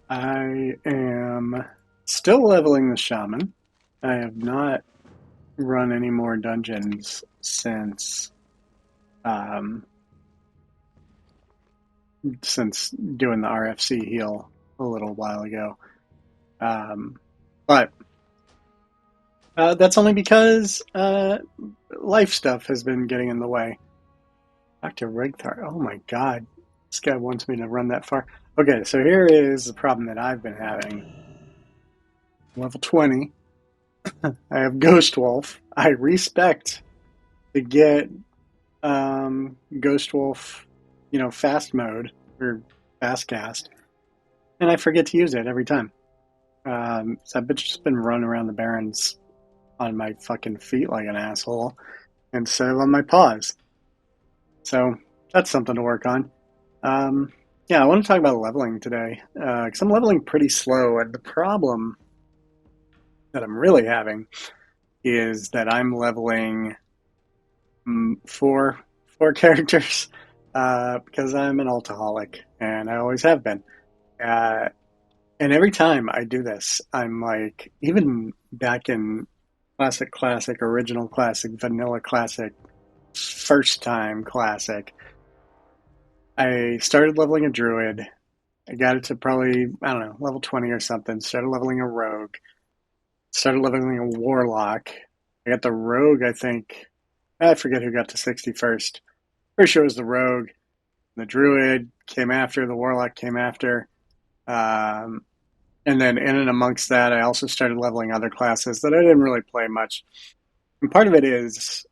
I am still leveling the Shaman. I have not run any more dungeons um, since doing the RFC heal a little while ago. Um, but that's only because life stuff has been getting in the way. Dr. Rigthar, oh my god, this guy wants me to run that far. Okay, so here is the problem that I've been having. Level 20, I have Ghost Wolf. I respect to get Ghost Wolf, fast mode or fast cast, and I forget to use it every time. So I've just been running around the barrens on my fucking feet like an asshole instead of on my paws. So that's something to work on. Um, yeah, I want to talk about leveling today because I'm leveling pretty slow, and the problem that I'm really having is that I'm leveling four characters because I'm an alcoholic and I always have been. Uh, and every time I do this, I'm like, even back in classic, original classic, vanilla classic, first time classic, I started leveling a druid. I got it to probably, I don't know, level 20 or something. Started leveling a rogue. Started leveling a warlock. I got the rogue, I think. I forget who got to 60 first. Pretty sure it was the rogue. The druid came after, the warlock came after. Um, and then in and amongst that, I also started leveling other classes that I didn't really play much. And part of it is,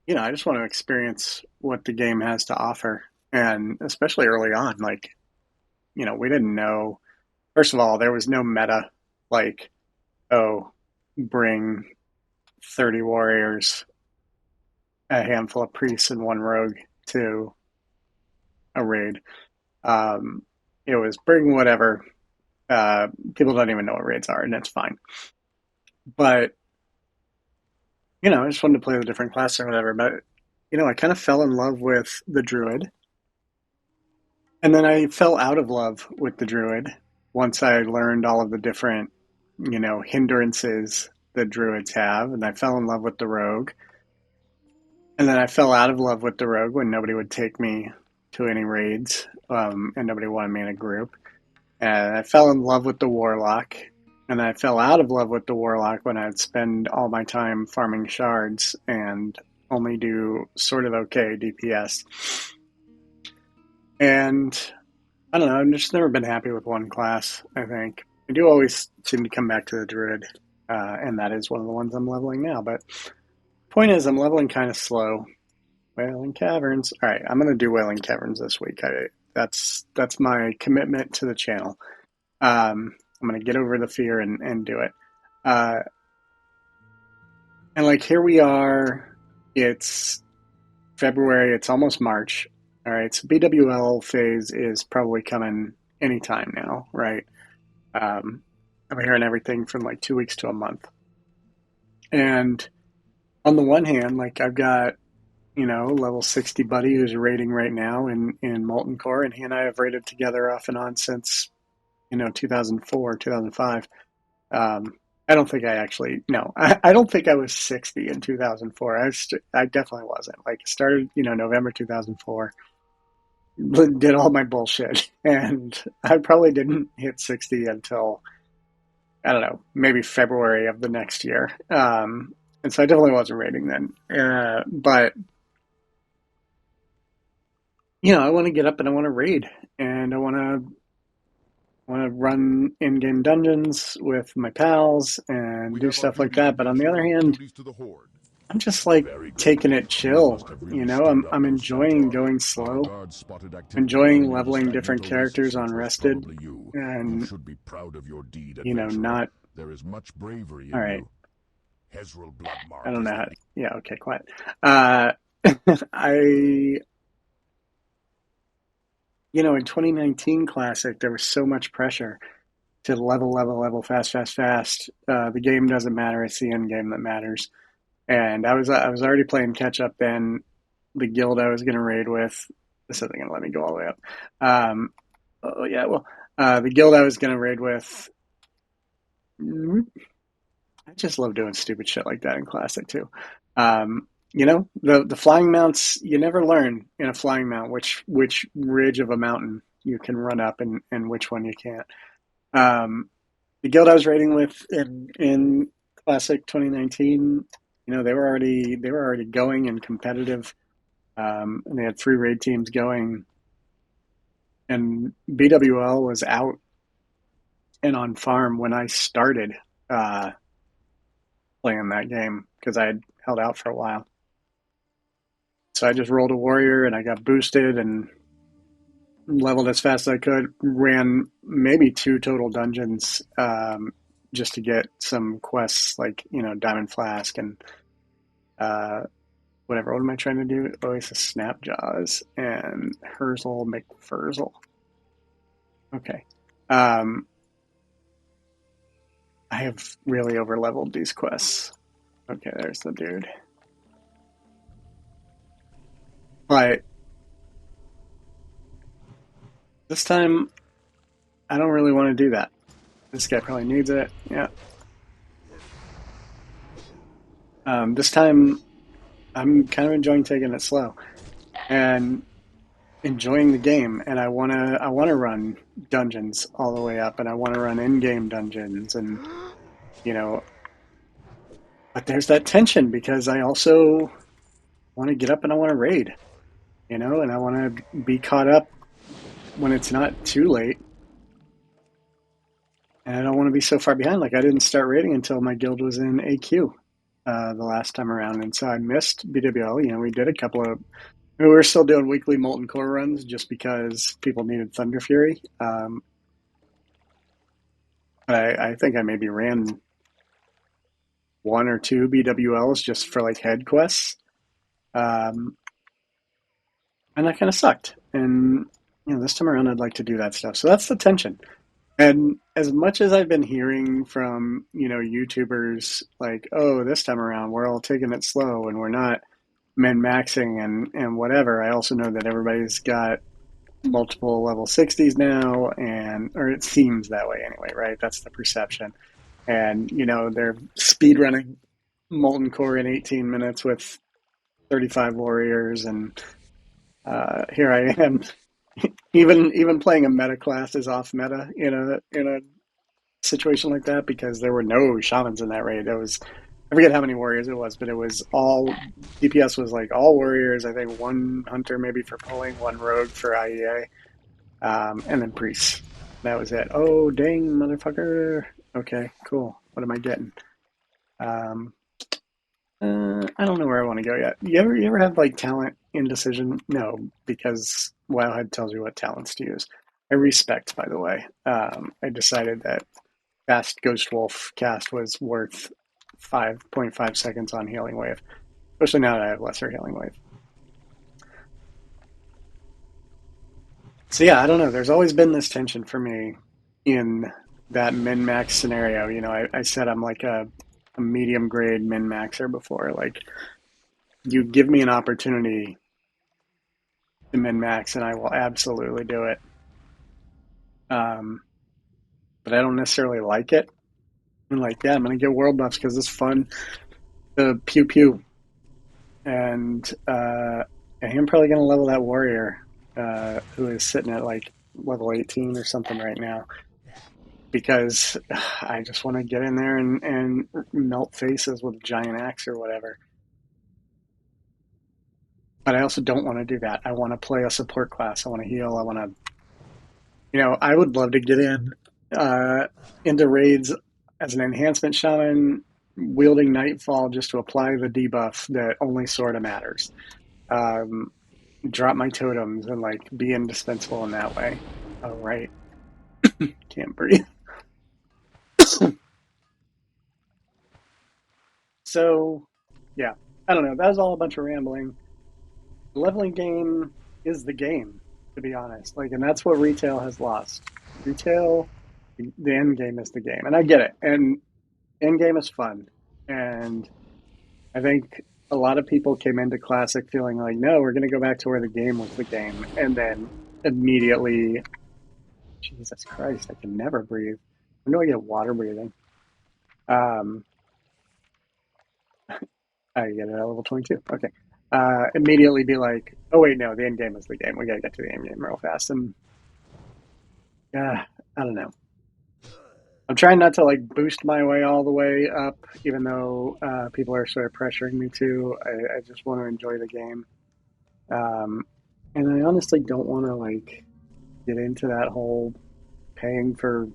I just want to experience what the game has to offer. And especially early on, like, we didn't know. First of all, there was no meta like, oh, bring 30 warriors, a handful of priests, and one rogue to a raid. Um, it was bring whatever. People don't even know what raids are, and that's fine. But I just wanted to play the different classes or whatever. But I kind of fell in love with the druid, and then I fell out of love with the druid once I learned all of the different hindrances that druids have, and I fell in love with the rogue. And then I fell out of love with the rogue when nobody would take me to any raids, and nobody wanted me in a group. And I fell in love with the warlock, and I fell out of love with the warlock when I'd spend all my time farming shards and only do sort of okay DPS. And I don't know, I've just never been happy with one class, I think. I do always seem to come back to the druid, and that is one of the ones I'm leveling now. But point is, I'm leveling kind of slow. Wailing Caverns. All right, I'm gonna do Wailing Caverns this week. That's my commitment to the channel. I'm gonna get over the fear and do it. Uh, and like here we are. It's February. It's almost March. All right, so BWL phase is probably coming anytime now, right? Um, I'm hearing everything from like 2 weeks to a month. And on the one hand, like I've got level 60 buddy who's raiding right now in Molten Core, and he and I have raided together off and on since 2004, 2005. I don't think I actually no, I don't think I was 60 in 2004. I definitely wasn't. Like started November 2004, did all my bullshit, and I probably didn't hit 60 until I don't know, maybe February of the next year. And so I definitely wasn't raiding then. But I want to get up and I want to raid, and I want to run in-game dungeons with my pals and We do have our stuff like duty to that. But give on the other heroic hand, duties to the Horde. I'm just like Very good. taking it You chill. must have really stirred up I'm those enjoying centaurs. going Our slow, guards spotted activity enjoying around near the leveling stagnant different oasis, characters on which was rested, probably you. You and should be proud of your deed, adventurer. not There is much bravery all in right. you. Hezrel I Bloodmark don't is know the how. lead. Yeah, okay, quiet. Uh, I in 2019 Classic, there was so much pressure to level, fast. The game doesn't matter; it's the end game that matters. And I was already playing catch up then. The guild I was going to raid with, this isn't going to let me go all the way up. Oh yeah, well, The guild I was going to raid with, I just love doing stupid shit like that in Classic too. The flying mounts, you never learn in a flying mount which ridge of a mountain you can run up and which one you can't. Um, the guild I was raiding with in Classic 2019, they were already going and competitive, and they had 3 raid teams going, and BWL was out and on farm when I started uh, playing that game because I had held out for a while. So I just rolled a warrior and I got boosted and leveled as fast as I could. Ran maybe 2 total dungeons, just to get some quests like Diamond Flask and uh, whatever. What am I trying to do? Oasis Snapjaws and Herzl McFurzel. Okay. Um, I have really over leveled these quests. Okay, there's the dude. But this time, I don't really want to do that. This guy probably needs it. Yeah. This time, I'm kind of enjoying taking it slow and enjoying the game. And I wanna run dungeons all the way up, and I want to run in-game dungeons, and you know. But there's that tension because I also want to get up and I want to raid, and I want to be caught up when it's not too late. And I don't want to be so far behind. Like I didn't start raiding until my guild was in AQ the last time around, and so I missed BWL. We did a couple of. We were still doing weekly Molten Core runs just because people needed Thunder Fury. But I think I maybe ran 1 or 2 BWLs just for like head quests, um, and that kind of sucked. And this time around, I'd like to do that stuff. So that's the tension. And as much as I've been hearing from, YouTubers like, oh, this time around we're all taking it slow and we're not min maxing and whatever, I also know that everybody's got multiple level 60s now, or it seems that way anyway, right? That's the perception. And, they're speed running Molten Core in 18 minutes with 35 warriors, and here I am. Even playing a meta class is off meta in a situation like that because there were no shamans in that raid. It was, I forget how many warriors it was, but it was all DPS was like all warriors. I think 1 hunter maybe for pulling, 1 rogue for IEA, and then priests. That was it. Oh dang, motherfucker! Okay, cool. What am I getting? Um, I don't know where I want to go yet. You ever have like talent indecision? No, because Wowhead tells you what talents to use. I respect, by the way. I decided that fast Ghost Wolf cast was worth 5.5 seconds on Healing Wave, especially now that I have lesser Healing Wave. So yeah, I don't know. There's always been this tension for me in that min max scenario. I said I'm like a medium grade min maxer before. Like you give me an opportunity to min max, and I will absolutely do it. Um, but I don't necessarily like it. I'm like, yeah, I'm gonna get world buffs because it's fun. The pew pew, and I'm probably gonna level that warrior who is sitting at like level 18 or something right now because I just want to get in there and melt faces with a giant axe or whatever. But I also don't want to do that. I want to play a support class. I want to heal. I want to, I would love to get uh, into raids as an enhancement shaman wielding Nightfall just to apply the debuff that only sorta matters. Um, Drop my totems and like be indispensable in that way. Oh right, can't breathe. So yeah, I don't know. That was all a bunch of rambling. The leveling game is the game, to be honest. Like, and that's what retail has lost. Retail, the end game is the game, and I get it. And end game is fun, and I think a lot of people came into Classic feeling like, no, we're going to go back to where the game was the game, and then immediately Jesus Christ, I can never breathe. When do I get water breathing? Um, I get it at level 22. Okay. Immediately be like, oh wait, no, the end game is the game. We gotta get to the end game real fast. And I don't know. I'm trying not to like boost my way all the way up, even though people are sort of pressuring me to. I just want to enjoy the game, um, and I honestly don't want to like get into that whole paying for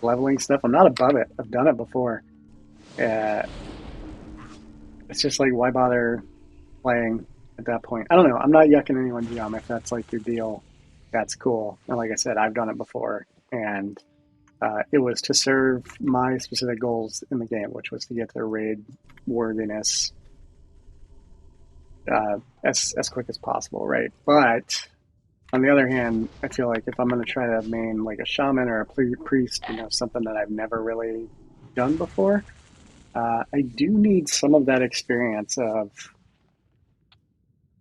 leveling stuff. I'm not above it. I've done it before. Uh, it's just like why bother playing at that point? I don't know. I'm not yucking anyone's yum. If that's like your deal, that's cool. And like I said, I've done it before, and it was to serve my specific goals in the game, which was to get to raid worthiness as quick as possible, right? But on the other hand, I feel like if I'm going to try to main like a shaman or a priest, something that I've never really done before, I do need some of that experience of.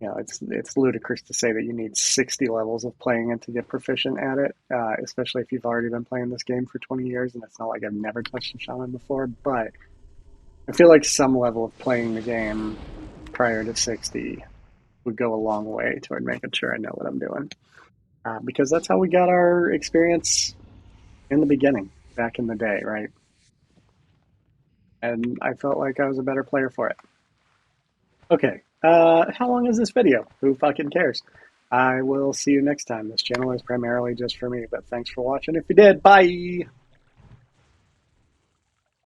It's ludicrous to say that you need 60 levels of playing it to get proficient at it, especially if you've already been playing this game for 20 years, and it's not like I've never touched a shaman before. But I feel like some level of playing the game prior to 60 would go a long way toward making sure I know what I'm doing. Because that's how we got our experience in the beginning, back in the day, right? And I felt like I was a better player for it. Okay, how long is this video? Who fucking cares? I will see you next time. This channel is primarily just for me, but thanks for watching. If you did, bye!